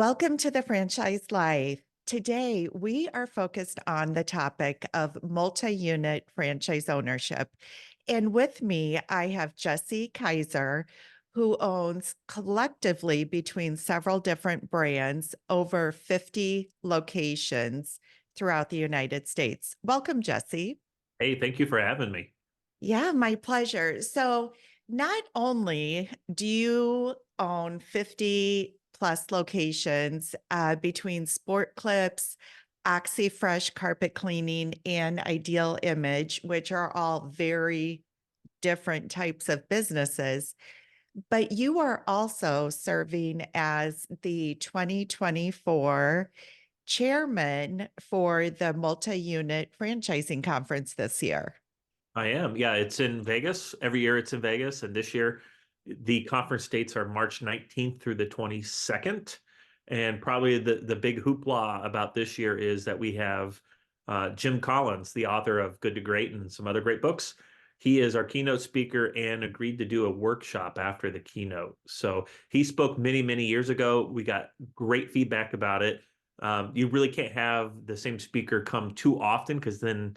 Welcome to the Franchise Life. Today, we are focused on the topic of multi-unit franchise ownership. And with me, I have Jesse Kaiser, who owns collectively between several different brands over 50 locations throughout the United States. Welcome, Jesse. Hey, thank you for having me. Yeah, my pleasure. So, not only do you own 50 plus locations between Sport Clips, Oxi Fresh Carpet Cleaning, and Ideal Image, which are all very different types of businesses, but you are also serving as the 2024 chairman for the multi unit franchising conference this year. I am. Yeah, it's in Vegas. Every year it's in Vegas. And this year, the conference dates are March 19th through the 22nd. And probably the big hoopla about this year is that we have Jim Collins, the author of Good to Great and some other great books. He is our keynote speaker and agreed to do a workshop after the keynote. So he spoke many, many years ago. We got great feedback about it. You really can't have the same speaker come too often because then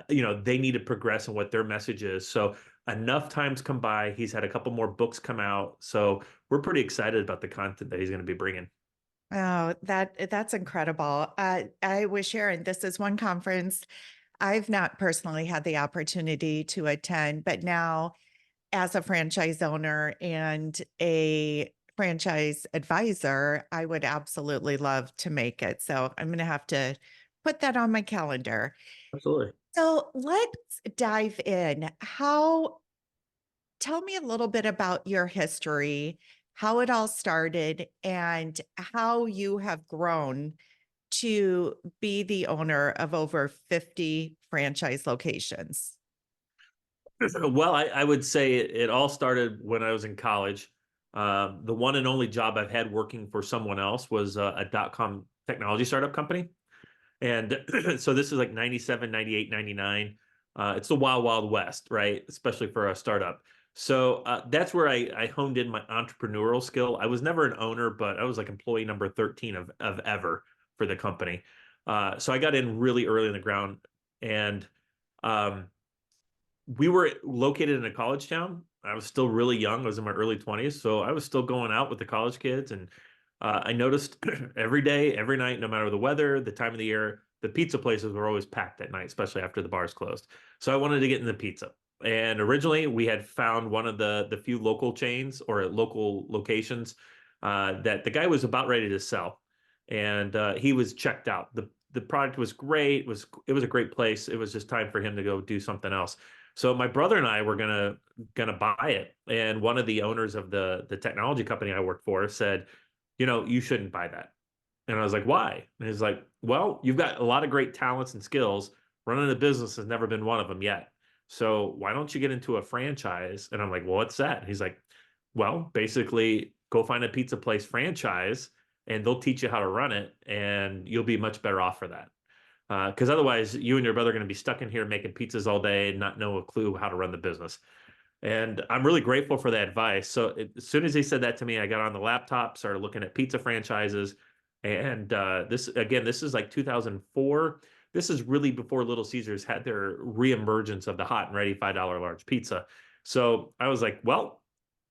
they need to progress in what their message is. So enough times come by. He's had a couple more books come out. So we're pretty excited about the content that he's going to be bringing. Oh, that's incredible. I was sharing this is one conference I've not personally had the opportunity to attend, but now as a franchise owner and a franchise advisor, I would absolutely love to make it. So I'm going to have to put that on my calendar. Absolutely. So let's dive in. Tell me a little bit about your history, how it all started, and how you have grown to be the owner of over 50 franchise locations. Well, I would say it all started when I was in college. The one and only job I've had working for someone else was a dot-com technology startup company. And so this is like 97, 98, 99. It's the wild, wild west, right? Especially for a startup. So that's where I honed in my entrepreneurial skill. I was never an owner, but I was like employee number 13 of ever for the company. So I got in really early in the ground. And um, we were located in a college town. I was still really young. I was in my early 20s. So I was still going out with the college kids. And I noticed every day, every night, no matter the weather, the time of the year, the pizza places were always packed at night, especially after the bars closed. So I wanted to get in the pizza. And originally, we had found one of the few local chains or local locations that the guy was about ready to sell, and he was checked out. The product was great. It was a great place. It was just time for him to go do something else. So my brother and I were gonna buy it, and one of the owners of the technology company I worked for said, you shouldn't buy that. And I was like, why? And he's like, well, you've got a lot of great talents and skills. Running a business has never been one of them yet. So why don't you get into a franchise? And I'm like, well, what's that? And he's like, well, basically, go find a pizza place franchise and they'll teach you how to run it, and you'll be much better off for that. Because otherwise, you and your brother are going to be stuck in here making pizzas all day and not know a clue how to run the business. And I'm really grateful for that advice. So as soon as he said that to me, I got on the laptop, started looking at pizza franchises. And this is like 2004. This is really before Little Caesars had their reemergence of the hot and ready $5 large pizza. So I was like, well,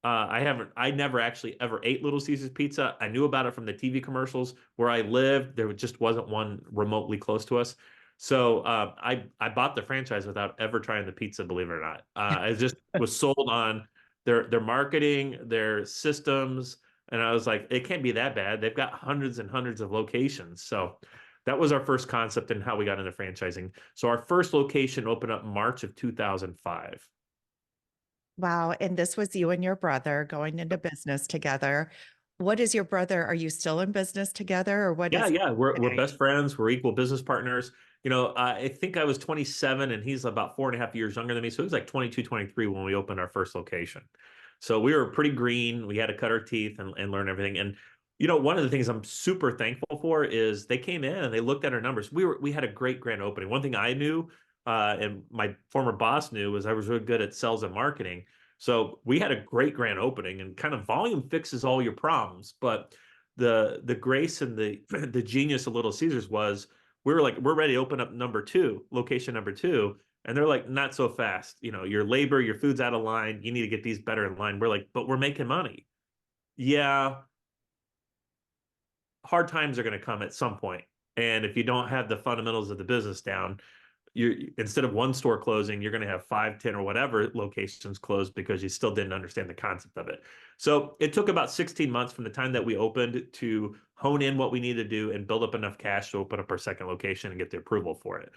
I never actually ever ate Little Caesars pizza. I knew about it from the TV commercials. Where I lived, there just wasn't one remotely close to us. So I bought the franchise without ever trying the pizza, believe it or not. I just was sold on their marketing, their systems, and I was like, it can't be that bad. They've got hundreds and hundreds of locations. So that was our first concept and how we got into franchising. So our first location opened up March of 2005. Wow. And this was you and your brother going into business together. What is your brother? Are you still in business together or what Yeah, is yeah, we're today? best friends. We're equal business partners. I think I was 27 and he's about 4.5 years younger than me. So he was like 22, 23 when we opened our first location. So we were pretty green. We had to cut our teeth and learn everything. And one of the things I'm super thankful for is they came in and they looked at our numbers. We had a great grand opening. One thing I knew, and my former boss knew, was I was really good at sales and marketing. So we had a great grand opening, and kind of volume fixes all your problems. But the grace and the the genius of Little Caesars was we were like, we're ready to open up number two, location number two. And they're like, not so fast. You know, your labor, your food's out of line. You need to get these better in line. We're like, but we're making money. Yeah, hard times are going to come at some point. And if you don't have the fundamentals of the business down, you instead of one store closing, you're going to have 5, 10, or whatever locations closed because you still didn't understand the concept of it. So it took about 16 months from the time that we opened to hone in what we need to do and build up enough cash to open up our second location and get the approval for it.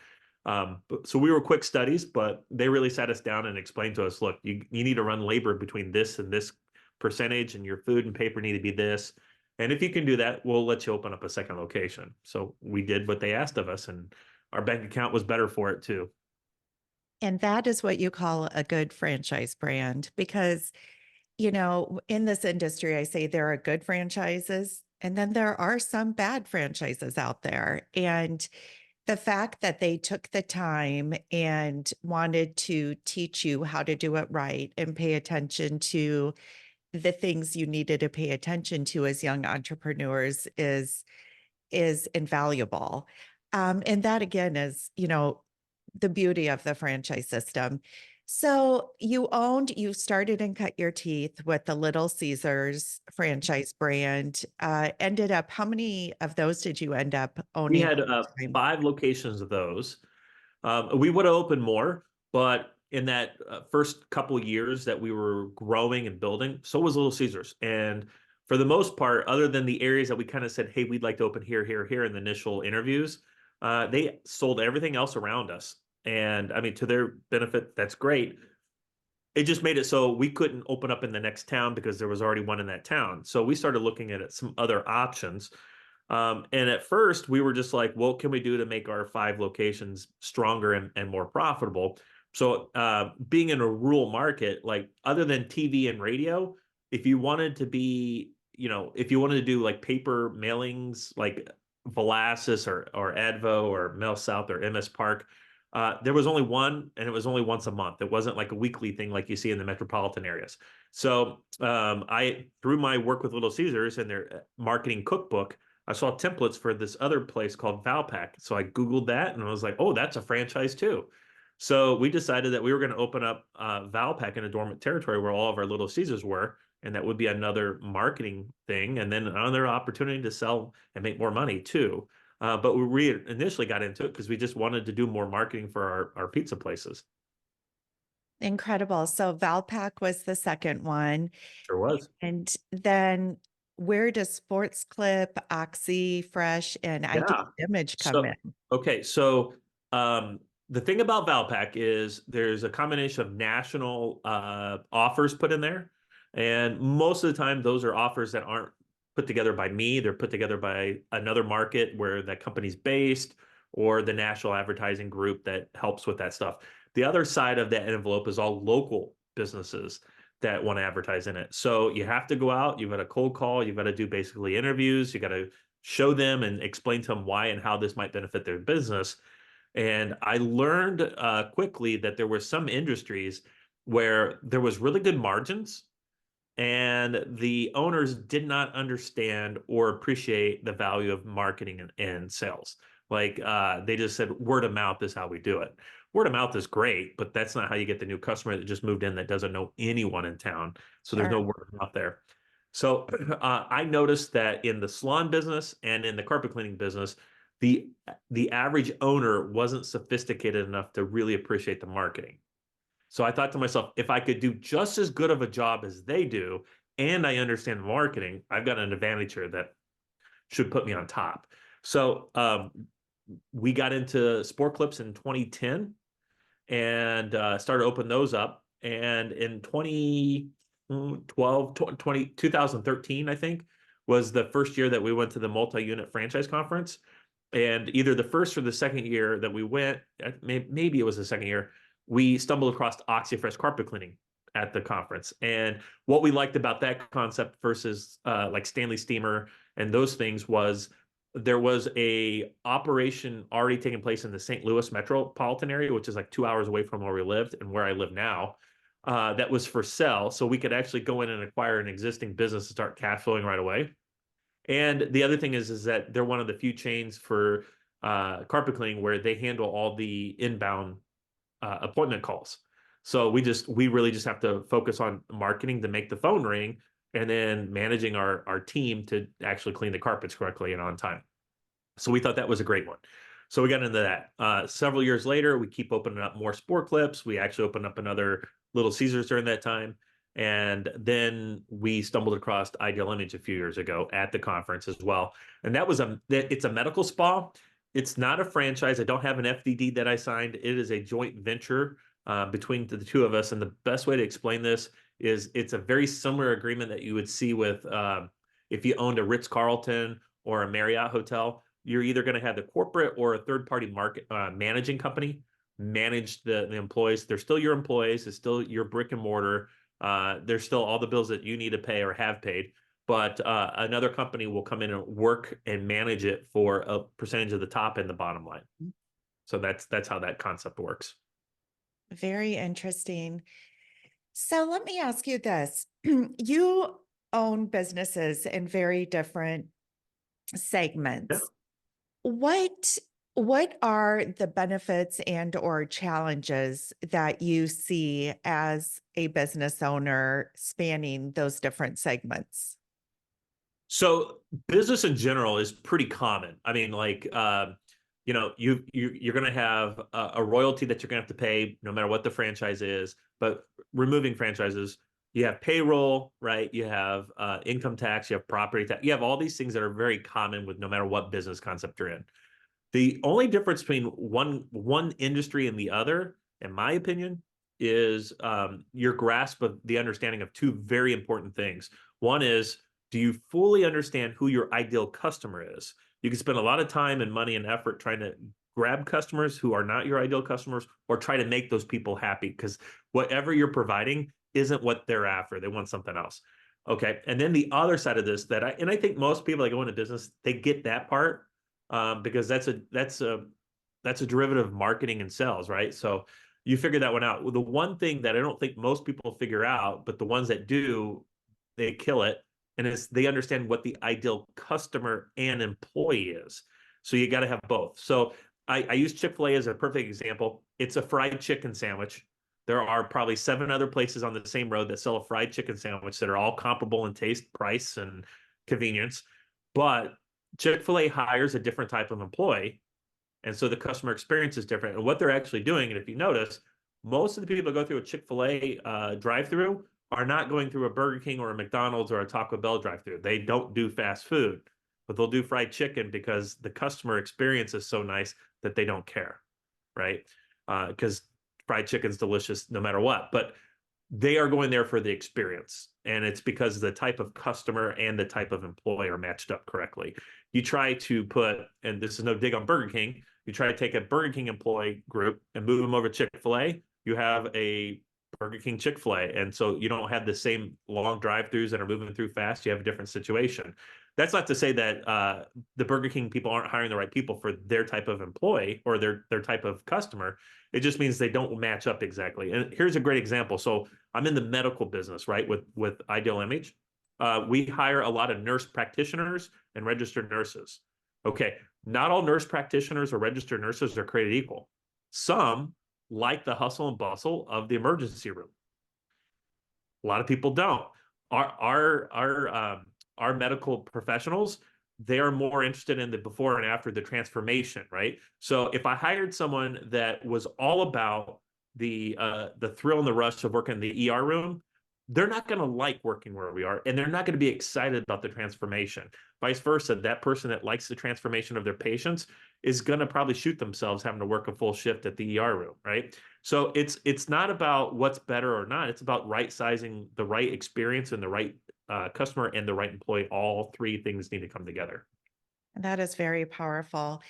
So we were quick studies, but they really sat us down and explained to us, look, you need to run labor between this and this percentage, and your food and paper need to be this. And if you can do that, we'll let you open up a second location. So we did what they asked of us, and our bank account was better for it too. And that is what you call a good franchise brand because, in this industry, I say there are good franchises and then there are some bad franchises out there. And the fact that they took the time and wanted to teach you how to do it right and pay attention to the things you needed to pay attention to as young entrepreneurs is invaluable. And that again is, the beauty of the franchise system. So you started and cut your teeth with the Little Caesars franchise brand. Ended up, how many of those did you end up We owning had over time? 5 locations of those. We would have opened more, but in that first couple years that we were growing and building, so was Little Caesars. And for the most part, other than the areas that we kind of said, hey, we'd like to open here, here, here in the initial interviews, they sold everything else around us. And I mean, to their benefit, that's great. It just made it so we couldn't open up in the next town because there was already one in that town. So we started looking at some other options. And at first, we were just like, what can we do to make our 5 locations stronger and more profitable? So, being in a rural market, like other than TV and radio, if you wanted to be, if you wanted to do like paper mailings, like Velasas or Advo or Mail South or MS Park, there was only one, and it was only once a month. It wasn't like a weekly thing like you see in the metropolitan areas. So, through my work with Little Caesars and their marketing cookbook, I saw templates for this other place called Valpak. So I Googled that and I was like, oh, that's a franchise too. So we decided that we were going to open up Valpak in a dormant territory where all of our Little Caesars were. And that would be another marketing thing. And then another opportunity to sell and make more money too. But we initially got into it because we just wanted to do more marketing for our pizza places. Incredible. So Valpak was the second one. Sure was. And then where does Sports Clip, Oxy Fresh, and ID Yeah. Image come So, in? okay. So, the thing about Valpak is there's a combination of national offers put in there. And most of the time, those are offers that aren't put together by me. They're put together by another market where that company's based or the national advertising group that helps with that stuff. The other side of that envelope is all local businesses that want to advertise in it. So you have to go out, you've got to cold call, you've got to do basically interviews, you got to show them and explain to them why and how this might benefit their business. And I learned quickly that there were some industries where there was really good margins and the owners did not understand or appreciate the value of marketing and sales. Like they just said, word of mouth is how we do it. Word of mouth is great, but that's not how you get the new customer that just moved in that doesn't know anyone in town. So there's Sure. no word of mouth there. So I noticed that in the salon business and in the carpet cleaning business, the the average owner wasn't sophisticated enough to really appreciate the marketing. So I thought to myself, if I could do just as good of a job as they do, and I understand marketing, I've got an advantage here that should put me on top. So we got into sport clips in 2010 and started opening those up. And in 2012, 2013, I think, was the first year that we went to the multi-unit franchise conference. And either the first or the second year that we went, maybe it was the second year, we stumbled across Oxi Fresh Carpet Cleaning at the conference. And what we liked about that concept versus like Stanley Steamer and those things was there was a operation already taking place in the St. Louis metropolitan area, which is like 2 hours away from where we lived and where I live now. That was for sale, so we could actually go in and acquire an existing business to start cash flowing right away. And the other thing is that they're one of the few chains for carpet cleaning where they handle all the inbound appointment calls. So we really just have to focus on marketing to make the phone ring, and then managing our team to actually clean the carpets correctly and on time. So we thought that was a great one. So we got into that. Several years later, we keep opening up more sport clips. We actually opened up another Little Caesars during that time. And then we stumbled across Ideal Image a few years ago at the conference as well. And it's a medical spa. It's not a franchise. I don't have an FDD that I signed. It is a joint venture between the two of us. And the best way to explain this is it's a very similar agreement that you would see with if you owned a Ritz-Carlton or a Marriott hotel. You're either going to have the corporate or a third-party market managing company manage the employees. They're still your employees. It's still your brick and mortar. There's still all the bills that you need to pay or have paid. But another company will come in and work and manage it for a percentage of the top and the bottom line. So that's how that concept works. Very interesting. So let me ask you this. You own businesses in very different segments. Yeah. What are the benefits and or challenges that you see as a business owner spanning those different segments? So business in general is pretty common. I mean, like, you're going to have a royalty that you're going to have to pay no matter what the franchise is. But removing franchises, you have payroll, right? You have income tax, you have property tax, you have all these things that are very common with no matter what business concept you're in. The only difference between one industry and the other, in my opinion, is your grasp of the understanding of two very important things. One is, do you fully understand who your ideal customer is? You can spend a lot of time and money and effort trying to grab customers who are not your ideal customers, or try to make those people happy, because whatever you're providing isn't what they're after. They want something else. Okay. And then the other side of this I think most people that go into business, they get that part because that's a derivative of marketing and sales, right? So you figure that one out. Well, the one thing that I don't think most people figure out, but the ones that do, they kill it, and it's they understand what the ideal customer and employee is. So you got to have both. So I use Chick-fil-A as a perfect example. It's a fried chicken sandwich. There are probably 7 other places on the same road that sell a fried chicken sandwich that are all comparable in taste, price, and convenience. But Chick-fil-A hires a different type of employee, and so the customer experience is different. And what they're actually doing, and if you notice, most of the people that go through a Chick-fil-A drive-through are not going through a Burger King or a McDonald's or a Taco Bell drive-through. They don't do fast food, but they'll do fried chicken because the customer experience is so nice that they don't care, right? Because fried chicken's delicious no matter what. But they are going there for the experience. And it's because the type of customer and the type of employee are matched up correctly. You try to put, and this is no dig on Burger King, you try to take a Burger King employee group and move them over to Chick-fil-A, you have a Burger King Chick-fil-A. And so you don't have the same long drive-throughs that are moving through fast. You have a different situation. That's not to say that the Burger King people aren't hiring the right people for their type of employee or their type of customer. It just means they don't match up exactly. And here's a great example. So I'm in the medical business, right, with Ideal Image. We hire a lot of nurse practitioners and registered nurses. Okay, not all nurse practitioners or registered nurses are created equal. Some like the hustle and bustle of the emergency room. A lot of people don't. Our medical professionals, they are more interested in the before and after, the transformation, right? So if I hired someone that was all about the thrill and the rush of working in the ER room, they're not going to like working where we are, and they're not going to be excited about the transformation. Vice versa, that person that likes the transformation of their patients is going to probably shoot themselves having to work a full shift at the ER room, right? So it's not about what's better or not. It's about right sizing the right experience and the right customer and the right employee. All three things need to come together. That is very powerful.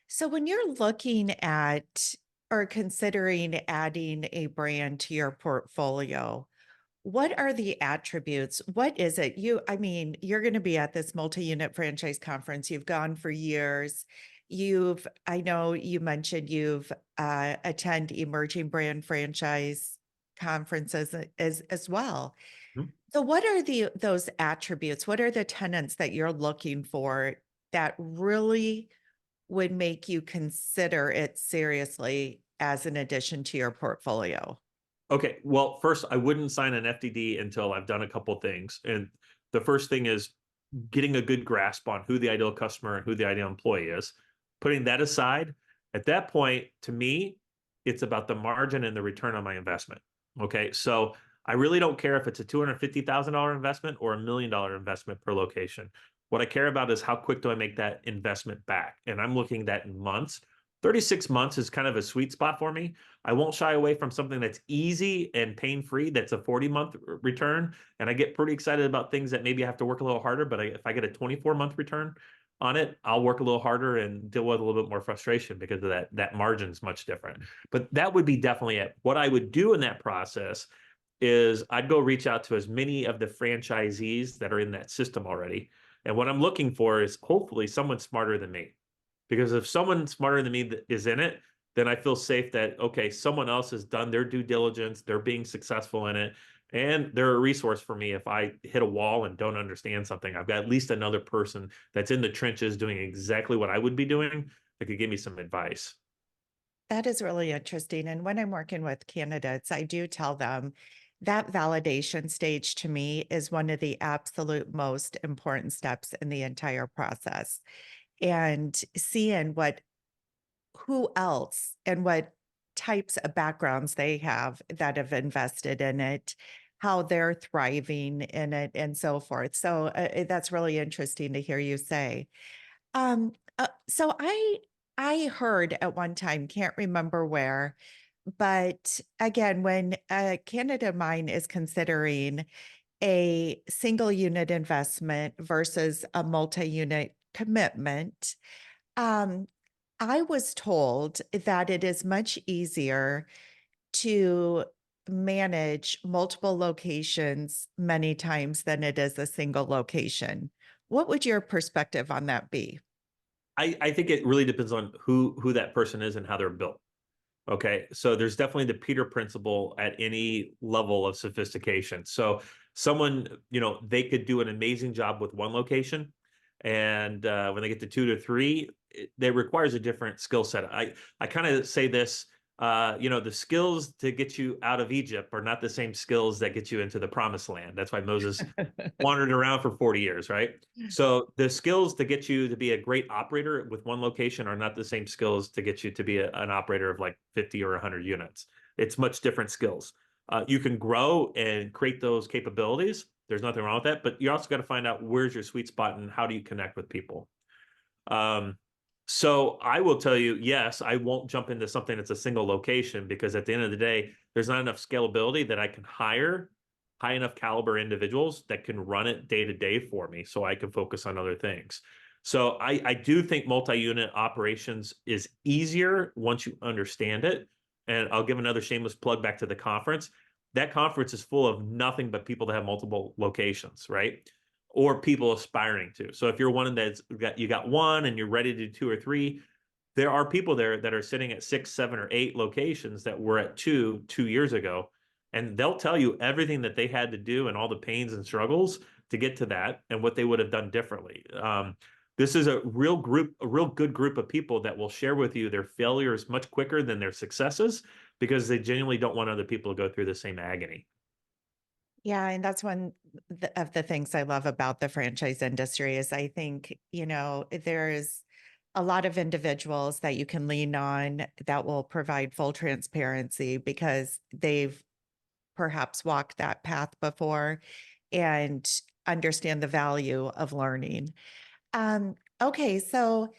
So when you're looking at or considering adding a brand to your portfolio, what are the attributes? What is it? I mean, you're going to be at this multi-unit franchise conference. You've gone for years. I know you mentioned you've attend emerging brand franchise conferences as well. Mhm. So what are those attributes? What are the tenants that you're looking for that really would make you consider it seriously as an addition to your portfolio? Okay. Well, first, I wouldn't sign an FDD until I've done a couple things. And the first thing is getting a good grasp on who the ideal customer and who the ideal employee is. Putting that aside, at that point, to me, it's about the margin and the return on my investment. Okay. So I really don't care if it's a $250,000 investment or $1 million investment per location. What I care about is how quick do I make that investment back? And I'm looking at that in months. 36 months is kind of a sweet spot for me. I won't shy away from something that's easy and pain-free. That's a 40-month return. And I get pretty excited about things that maybe I have to work a little harder. But if I get a 24-month return on it, I'll work a little harder and deal with a little bit more frustration because of that margin's much different. But that would be definitely it. What I would do in that process is I'd go reach out to as many of the franchisees that are in that system already. And what I'm looking for is hopefully someone smarter than me. Because if someone smarter than me is in it, then I feel safe that, okay, someone else has done their due diligence, they're being successful in it, and they're a resource for me. If I hit a wall and don't understand something, I've got at least another person that's in the trenches doing exactly what I would be doing that could give me some advice. That is really interesting. And when I'm working with candidates, I do tell them that validation stage to me is one of the absolute most important steps in the entire process. And seeing who else and what types of backgrounds they have that have invested in it, how they're thriving in it, and so forth. So that's really interesting to hear you say. So I heard at one time, can't remember where, but again, when a candidate of mine is considering a single unit investment versus a multi-unit commitment, um, I was told that it is much easier to manage multiple locations many times than it is a single location. What would your perspective on that be? I think it really depends on who that person is and how they're built. Okay. So there's definitely the Peter principle at any level of sophistication. So someone, they could do an amazing job with one location. And when they get to 2 to 3, that requires a different skill set. I kind of say this, the skills to get you out of Egypt are not the same skills that get you into the promised land. That's why Moses wandered around for 40 years, right? So the skills to get you to be a great operator with one location are not the same skills to get you to be an operator of like 50 or 100 units. It's much different skills. You can grow and create those capabilities. There's nothing wrong with that, but you also got to find out where's your sweet spot and how do you connect with people. Um, so I will tell you, yes, I won't jump into something that's a single location because at the end of the day, there's not enough scalability that I can hire high enough caliber individuals that can run it day to day for me so I can focus on other things. So I do think multi-unit operations is easier once you understand it. And I'll give another shameless plug back to the conference. That conference is full of nothing but people that have multiple locations, right? Or people aspiring to. So if you're one that's got one and you're ready to do 2 or 3, there are people there that are sitting at 6, 7, or 8 locations that were at 2 years ago, and they'll tell you everything that they had to do and all the pains and struggles to get to that and what they would have done differently. This is a real good group of people that will share with you their failures much quicker than their successes because they genuinely don't want other people to go through the same agony. Yeah, and that's one of the things I love about the franchise industry is I think, there's a lot of individuals that you can lean on that will provide full transparency because they've perhaps walked that path before and understand the value of learning. Okay, so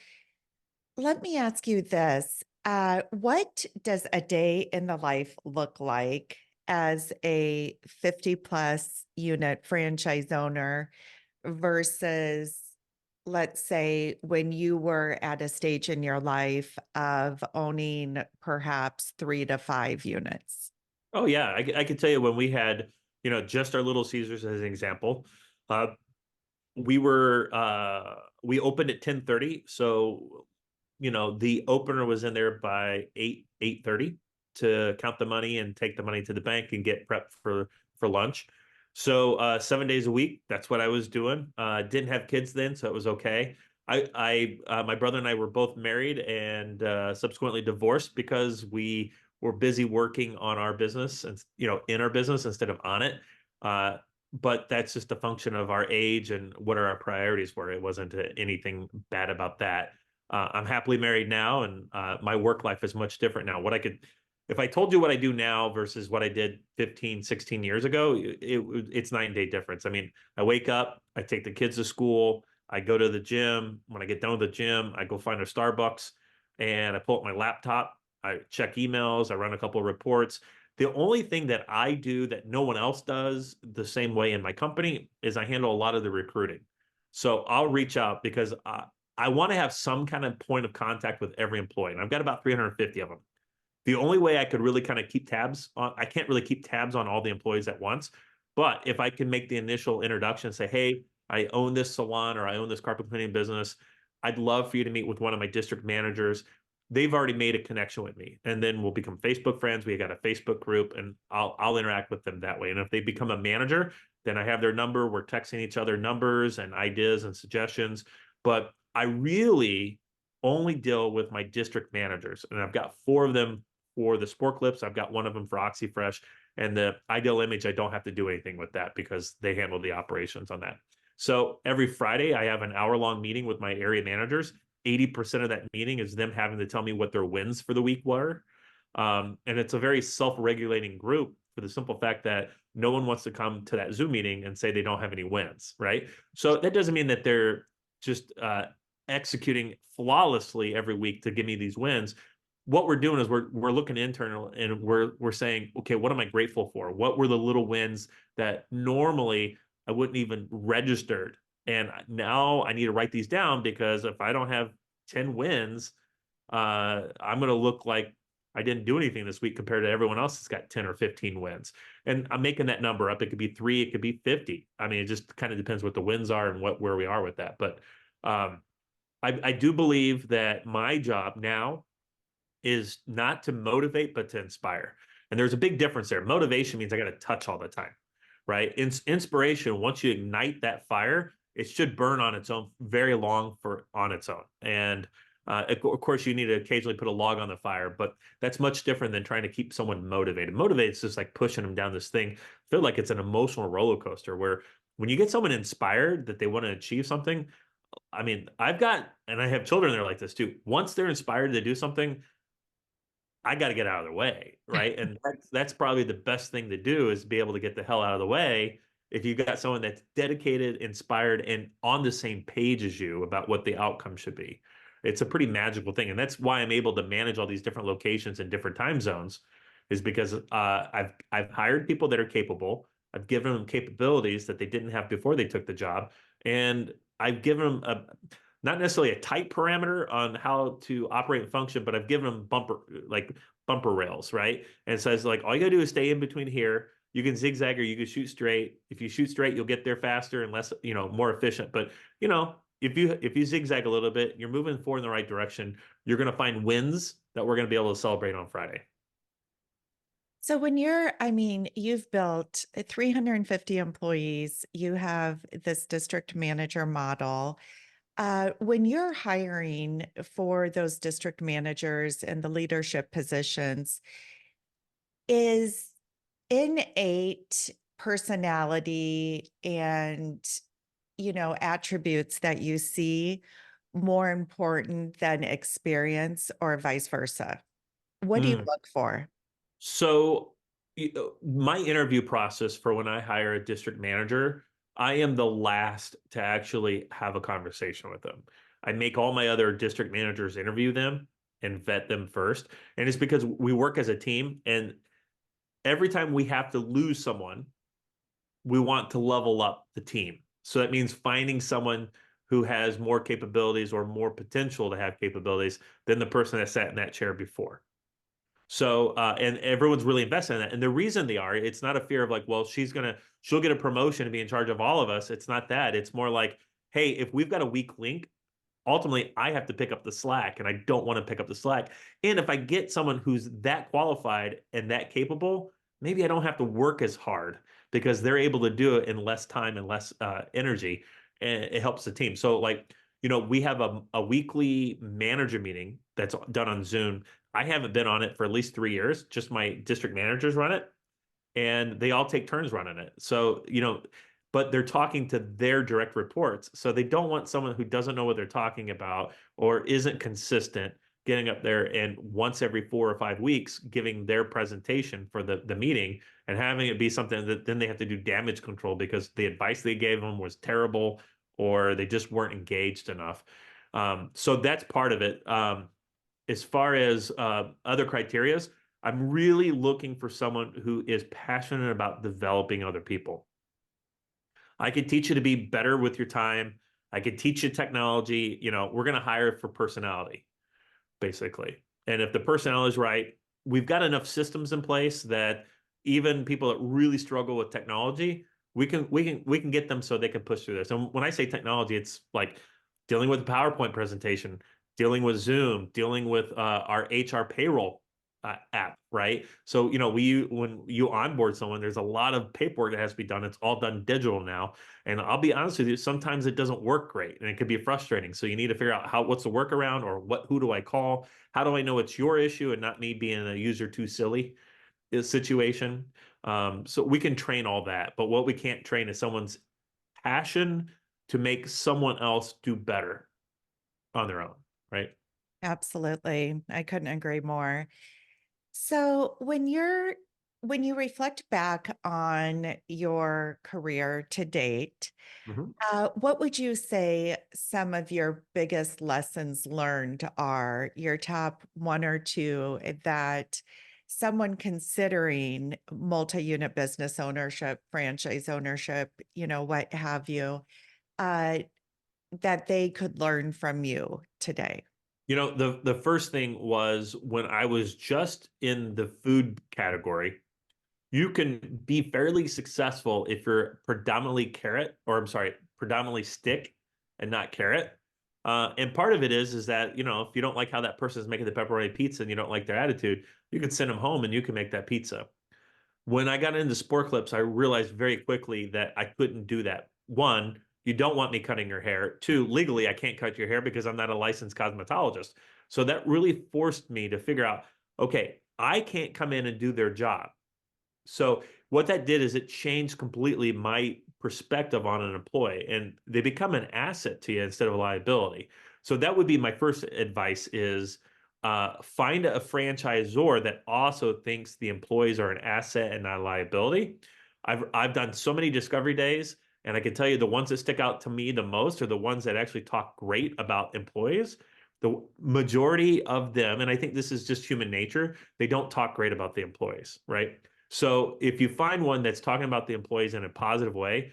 let me ask you this. What does a day in the life look like as a 50 plus unit franchise owner versus, let's say, when you were at a stage in your life of owning perhaps 3 to 5 units? Oh yeah, I could tell you when we had, just our Little Caesars as an example. Uh, we opened at 10:30, so the opener was in there by 8:30. to count the money and take the money to the bank and get prepped for lunch. So 7 days a week, that's what I was doing. Didn't have kids then, so it was okay. My brother and I were both married and subsequently divorced because we were busy working on our business and in our business instead of on it. Uh, but that's just a function of our age and what our priorities were. It wasn't anything bad about that. I'm happily married now, and my work life is much different now. If I told you what I do now versus what I did 15, 16 years ago, it's night and day difference. I mean, I wake up, I take the kids to school, I go to the gym. When I get done with the gym, I go find a Starbucks and I pull up my laptop. I check emails, I run a couple of reports. The only thing that I do that no one else does the same way in my company is I handle a lot of the recruiting. So I'll reach out because I want to have some kind of point of contact with every employee. And I've got about 350 of them. The only way I could really kind of keep tabs on, I can't really keep tabs on all the employees at once. But if I can make the initial introduction and say, hey, I own this salon or I own this carpet cleaning business, I'd love for you to meet with one of my district managers. They've already made a connection with me. And then we'll become Facebook friends. We got a Facebook group and I'll interact with them that way. And if they become a manager, then I have their number. We're texting each other numbers and ideas and suggestions. But I really only deal with my district managers. And I've got 4 of them for the sport clips. I've got 1 of them for Oxi Fresh, and the Ideal Image. I don't have to do anything with that because they handle the operations on that. So every Friday, I have an hour-long meeting with my area managers. 80% of that meeting is them having to tell me what their wins for the week were. And it's a very self-regulating group for the simple fact that no one wants to come to that Zoom meeting and say they don't have any wins, right? So that doesn't mean that they're just executing flawlessly every week to give me these wins. What we're doing is we're looking internal and we're saying, okay, what am I grateful for? What were the little wins that normally I wouldn't even registered? And now I need to write these down because if I don't have 10 wins, I'm going to look like I didn't do anything this week compared to everyone else that's got 10 or 15 wins. And I'm making that number up. It could be 3, it could be 50. I mean, it just kind of depends what the wins are and where we are with that. But I do believe that my job now is not to motivate, but to inspire. And there's a big difference there. Motivation means I got to touch all the time, right? Inspiration, once you ignite that fire, it should burn on its own very long on its own. And of course, you need to occasionally put a log on the fire, but that's much different than trying to keep someone motivated. Motivated is just like pushing them down this thing. I feel like it's an emotional roller coaster where when you get someone inspired that they want to achieve something, I mean, and I have children that are like this too. Once they're inspired to do something, I got to get out of their way, right? And that's probably the best thing to do is be able to get the hell out of the way if you've got someone that's dedicated, inspired, and on the same page as you about what the outcome should be. It's a pretty magical thing, and that's why I'm able to manage all these different locations in different time zones, is because I've hired people that are capable. I've given them capabilities that they didn't have before they took the job, and I've given them not necessarily a tight parameter on how to operate and function, but I've given them bumper rails, right? And it says like, all you gotta do is stay in between here. You can zigzag or you can shoot straight. If you shoot straight, you'll get there faster and less, more efficient. But if you zigzag a little bit, you're moving forward in the right direction. You're gonna find wins that we're gonna be able to celebrate on Friday. So you've built 350 employees, you have this district manager model. When you're hiring for those district managers and the leadership positions, is innate personality and, attributes that you see more important than experience or vice versa? What do you Mm. look for? So my interview process for when I hire a district manager, I am the last to actually have a conversation with them. I make all my other district managers interview them and vet them first. And it's because we work as a team. And every time we have to lose someone, we want to level up the team. So that means finding someone who has more capabilities or more potential to have capabilities than the person that sat in that chair before. So, and everyone's really invested in that. And the reason they are, it's not a fear of like, well, she'll get a promotion to be in charge of all of us. It's not that. It's more like, hey, if we've got a weak link, ultimately I have to pick up the slack, and I don't want to pick up the slack. And if I get someone who's that qualified and that capable, maybe I don't have to work as hard because they're able to do it in less time and less energy, and it helps the team. So like, we have a weekly manager meeting that's done on Zoom. I haven't been on it for at least 3 years. Just my district managers run it, and they all take turns running it. So, but they're talking to their direct reports. So they don't want someone who doesn't know what they're talking about or isn't consistent getting up there and once every 4 or 5 weeks giving their presentation for the meeting and having it be something that then they have to do damage control because the advice they gave them was terrible or they just weren't engaged enough. So that's part of it. As far as other criterias, I'm really looking for someone who is passionate about developing other people. I could teach you to be better with your time. I could teach you technology. We're going to hire for personality, basically. And if the personality is right, we've got enough systems in place that even people that really struggle with technology, we can get them so they can push through this. And when I say technology, it's like dealing with a PowerPoint presentation, dealing with Zoom, dealing with our HR payroll app, right? So, when you onboard someone, there's a lot of paperwork that has to be done. It's all done digital now. And I'll be honest with you, sometimes it doesn't work great and it could be frustrating. So you need to figure out what's the workaround or who do I call? How do I know it's your issue and not me being a user too silly situation? So we can train all that, but what we can't train is someone's passion to make someone else do better on their own, right? Absolutely. I couldn't agree more. So when you reflect back on your career to date, Mhm. what would you say some of your biggest lessons learned are, your top one or two that someone considering multi-unit business ownership, franchise ownership, what have you, uh, that they could learn from you today? The first thing was when I was just in the food category, you can be fairly successful if you're predominantly carrot, or I'm sorry, predominantly stick and not carrot. And part of it is that, if you don't like how that person is making the pepperoni pizza and you don't like their attitude, you can send them home and you can make that pizza. When I got into sport clips, I realized very quickly that I couldn't do that. One, you don't want me cutting your hair. Two, legally, I can't cut your hair because I'm not a licensed cosmetologist. So that really forced me to figure out, okay, I can't come in and do their job. So what that did is it changed completely my perspective on an employee, and they become an asset to you instead of a liability. So that would be my first advice is find a franchisor that also thinks the employees are an asset and not a liability. I've done so many discovery days, and I can tell you the ones that stick out to me the most are the ones that actually talk great about employees. The majority of them, and I think this is just human nature, they don't talk great about the employees, right? So if you find one that's talking about the employees in a positive way,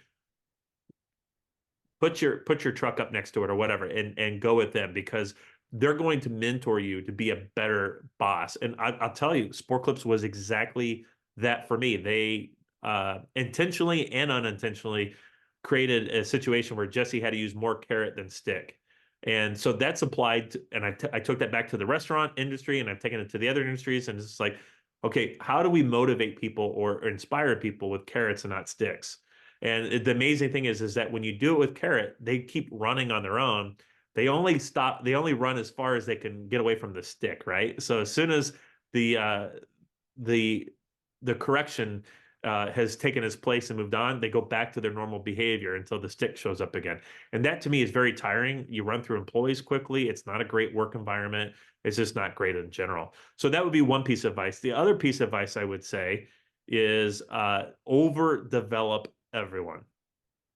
put your truck up next to it or whatever and go with them because they're going to mentor you to be a better boss. And I'll tell you, Sport Clips was exactly that for me. They intentionally and unintentionally created a situation where Jesse had to use more carrot than stick. And so that's applied and I took that back to the restaurant industry and I've taken it to the other industries. And it's like, okay, how do we motivate people or inspire people with carrots and not sticks? And the amazing thing is that when you do it with carrot, they keep running on their own. They only run as far as they can get away from the stick, right? So as soon as the uh, the the correction has taken its place and moved on, they go back to their normal behavior until the stick shows up again. And that to me is very tiring. You run through employees quickly. It's not a great work environment. It's just not great in general. So that would be one piece of advice. The other piece of advice I would say is overdevelop everyone.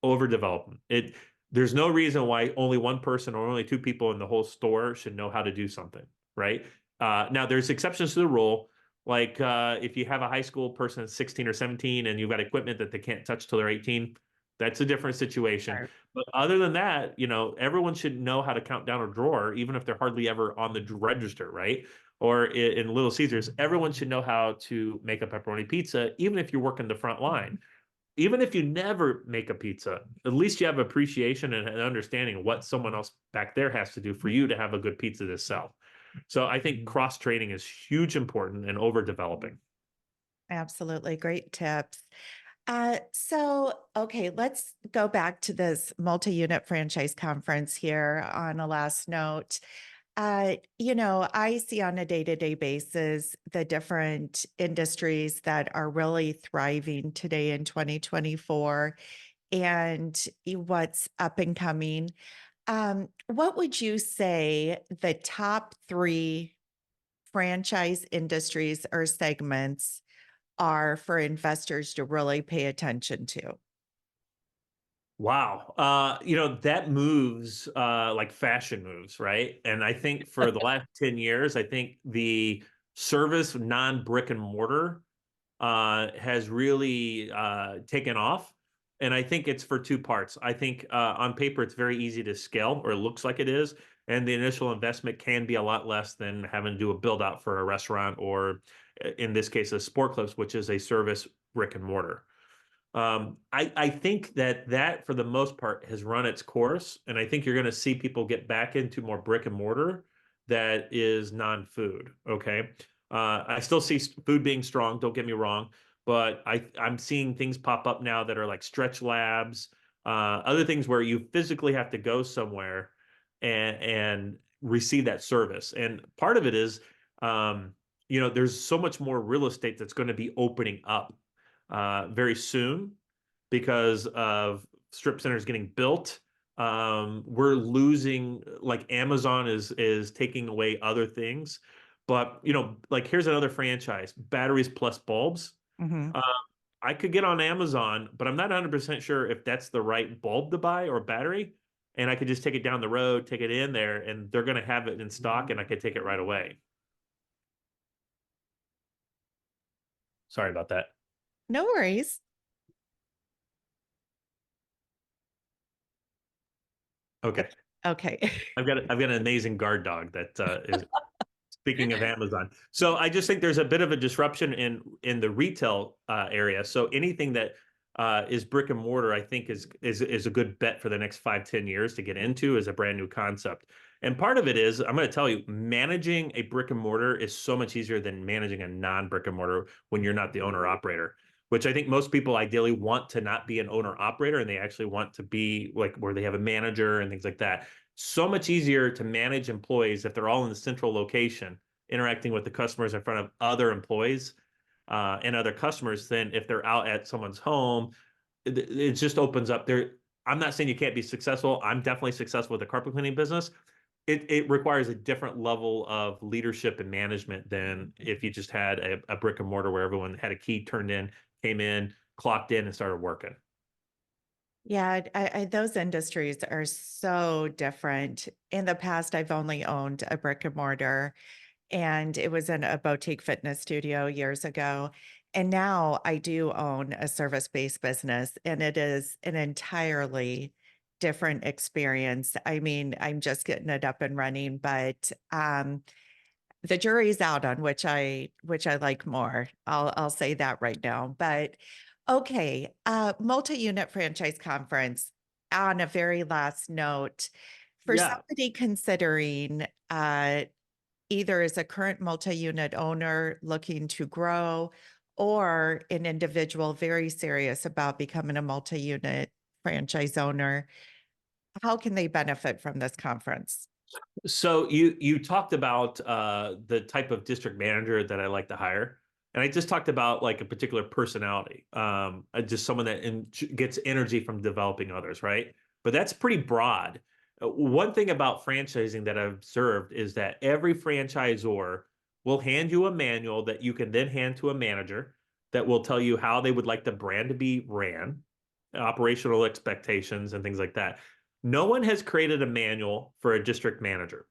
Overdevelop them. There's no reason why only one person or only two people in the whole store should know how to do something, right? Now there's exceptions to the rule. Like if you have a high school person that's 16 or 17 and you've got equipment that they can't touch till they're 18, that's a different situation. Sure. But other than that, everyone should know how to count down a drawer, even if they're hardly ever on the register, right? Or in Little Caesars, everyone should know how to make a pepperoni pizza, even if you're working the front line. even if you never make a pizza, at least you have appreciation and an understanding of what someone else back there has to do for you to have a good pizza to sell. So I think cross training is huge important and overdeveloping. Absolutely. Great tips. Okay, let's go back to this multi-unit franchise conference here on a last note. I see on a day-to-day basis the different industries that are really thriving today in 2024 and what's up and coming. What would you say the top three franchise industries or segments are for investors to really pay attention to? Wow. That moves like fashion moves, right? And I think for the last 10 years, I think the service non-brick and mortar has really taken off. And I think it's for two parts. I think on paper, it's very easy to scale, or it looks like it is. And the initial investment can be a lot less than having to do a build out for a restaurant or, in this case, a sport clubs, which is a service brick and mortar. I think that for the most part has run its course, and I think you're going to see people get back into more brick and mortar that is non-food. Okay, I still see food being strong. Don't get me wrong, but I'm seeing things pop up now that are like stretch labs, other things where you physically have to go somewhere and receive that service. And part of it is, there's so much more real estate that's going to be opening up very soon because of strip centers getting built. We're losing, like Amazon is taking away other things. But like here's another franchise, batteries plus bulbs. Mhm. Uh, I could get on Amazon, but I'm not 100% sure if that's the right bulb to buy or battery. And I could just take it down the road, take it in there, and they're going to have it in stock, and I could take it right away. Sorry about that. No worries. Okay. Okay. I've got an amazing guard dog that is speaking of Amazon. So I just think there's a bit of a disruption in the retail area. So anything that is brick and mortar, I think is a good bet for the next 5, 10 years to get into as a brand new concept. And part of it is, I'm going to tell you, managing a brick and mortar is so much easier than managing a non-brick and mortar when you're not the owner operator, which I think most people ideally want to not be an owner operator and they actually want to be like where they have a manager and things like that. So much easier to manage employees if they're all in the central location, interacting with the customers in front of other employees and other customers than if they're out at someone's home. It just opens up there. I'm not saying you can't be successful. I'm definitely successful with the carpet cleaning business. It requires a different level of leadership and management than if you just had a brick and mortar where everyone had a key turned in, came in, clocked in, and started working. Yeah, those industries are so different. In the past, I've only owned a brick and mortar, and it was in a boutique fitness studio years ago. And now I do own a service-based business, and it is an entirely different experience. I mean, I'm just getting it up and running, but the jury's out on which I like more. I'll say that right now. But okay, multi-unit franchise conference. On a very last note, for Yeah. somebody considering either as a current multi-unit owner looking to grow or an individual very serious about becoming a multi-unit franchise owner, how can they benefit from this conference? So you talked about the type of district manager that I like to hire, and I just talked about like a particular personality, just someone that gets energy from developing others, right? But that's pretty broad. One thing about franchising that I've observed is that every franchisor will hand you a manual that you can then hand to a manager that will tell you how they would like the brand to be ran, operational expectations, and things like that. No one has created a manual for a district manager.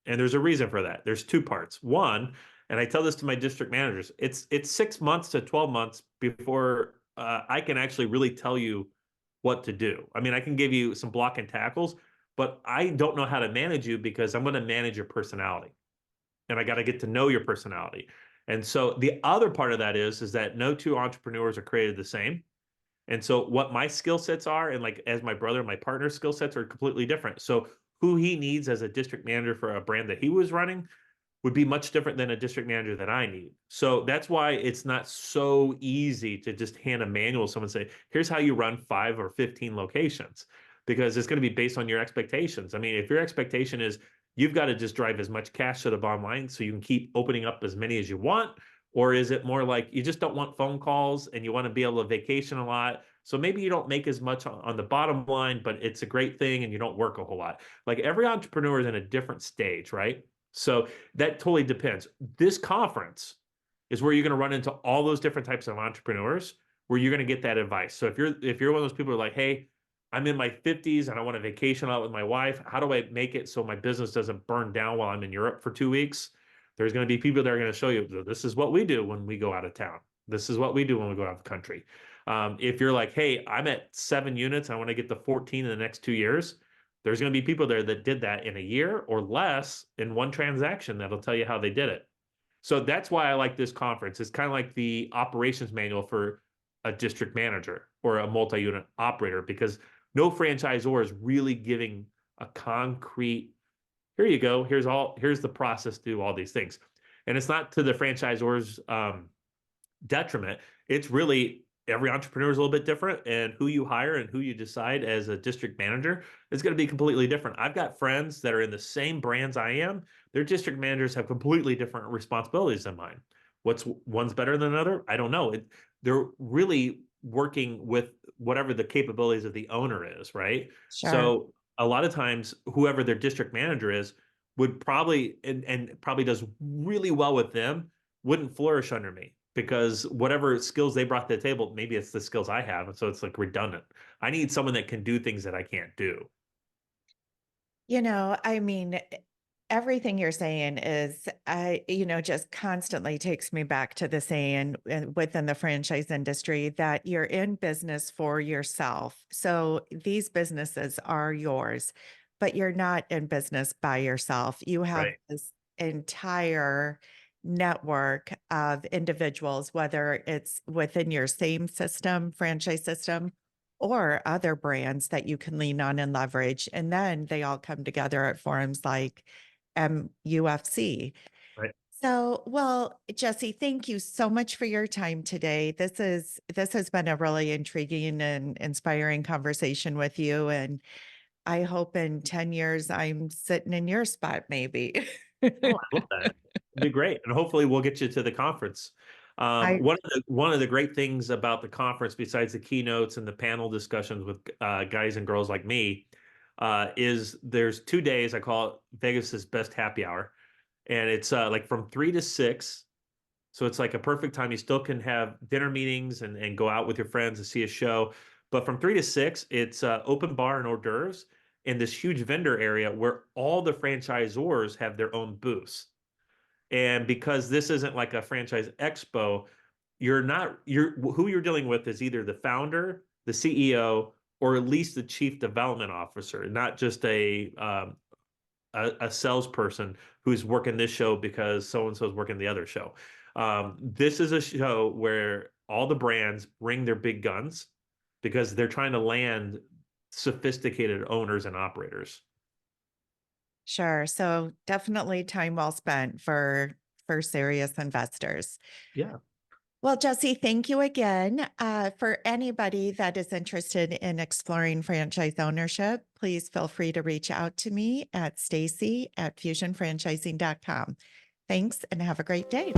And there's a reason for that. There's two parts. One, and I tell this to my district managers, it's 6 months to 12 months before I can actually really tell you what to do. I mean, I can give you some block and tackles, but I don't know how to manage you because I'm going to manage your personality. And I got to get to know your personality. And so the other part of that is that no two entrepreneurs are created the same. And so what my skill sets are, and like as my brother, my partner's skill sets are completely different. So who he needs as a district manager for a brand that he was running would be much different than a district manager that I need. So that's why it's not so easy to just hand a manual to someone and say, here's how you run 5 or 15 locations, because it's going to be based on your expectations. I mean, if your expectation is you've got to just drive as much cash to the bottom line so you can keep opening up as many as you want, or is it more like you just don't want phone calls and you want to be able to vacation a lot? So maybe you don't make as much on the bottom line, but it's a great thing and you don't work a whole lot. Like every entrepreneur is in a different stage, right? So that totally depends. This conference is where you're going to run into all those different types of entrepreneurs where you're going to get that advice. So if you're one of those people who are like, hey, I'm in my 50s and I want to vacation out with my wife, how do I make it so my business doesn't burn down while I'm in Europe for 2 weeks? There's going to be people that are going to show you this is what we do when we go out of town. This is what we do when we go out of the country. If you're like, hey, I'm at 7 units, I want to get to 14 in the next 2 years, there's going to be people there that did that in a year or less in one transaction that'll tell you how they did it. So that's why I like this conference. It's kind of like the operations manual for a district manager or a multi-unit operator, because no franchisor is really giving a concrete, here you go, here's the process to do all these things. And it's not to the franchisor's detriment. It's really every entrepreneur is a little bit different, and who you hire and who you decide as a district manager is going to be completely different. I've got friends that are in the same brands I am. Their district managers have completely different responsibilities than mine. What's one's better than another? I don't know. They're really working with whatever the capabilities of the owner is, right? Sure. So a lot of times, whoever their district manager is would probably and probably does really well with them wouldn't flourish under me, because whatever skills they brought to the table, maybe it's the skills I have. And so it's like redundant. I need someone that can do things that I can't do. I mean, everything you're saying is, just constantly takes me back to the saying within the franchise industry that you're in business for yourself. So these businesses are yours, but you're not in business by yourself. You have Right. this entire network of individuals, whether it's within your same system, franchise system, or other brands that you can lean on and leverage. And then they all come together at forums like UFC. Right. So, well, Jesse, thank you so much for your time today. This has been a really intriguing and inspiring conversation with you. And I hope in 10 years I'm sitting in your spot, maybe. Oh, I love that. It'd be great. And hopefully we'll get you to the conference. I One of the great things about the conference, besides the keynotes and the panel discussions with guys and girls like me, is there's 2 days. I call it Vegas's best happy hour, and it's like from 3 to 6. So it's like a perfect time. You still can have dinner meetings and go out with your friends and see a show. But from 3 to 6, it's open bar and hors d'oeuvres in this huge vendor area where all the franchisors have their own booths. And because this isn't like a franchise expo, you're who you're dealing with is either the founder, the CEO, or at least the chief development officer, not just a salesperson who's working this show because so and so is working the other show. This is a show where all the brands bring their big guns because they're trying to land sophisticated owners and operators. Sure. So definitely time well spent for serious investors. Yeah. Well, Jesse, thank you again. For anybody that is interested in exploring franchise ownership, please feel free to reach out to me at Stacie at fusionfranchising.com. Thanks and have a great day.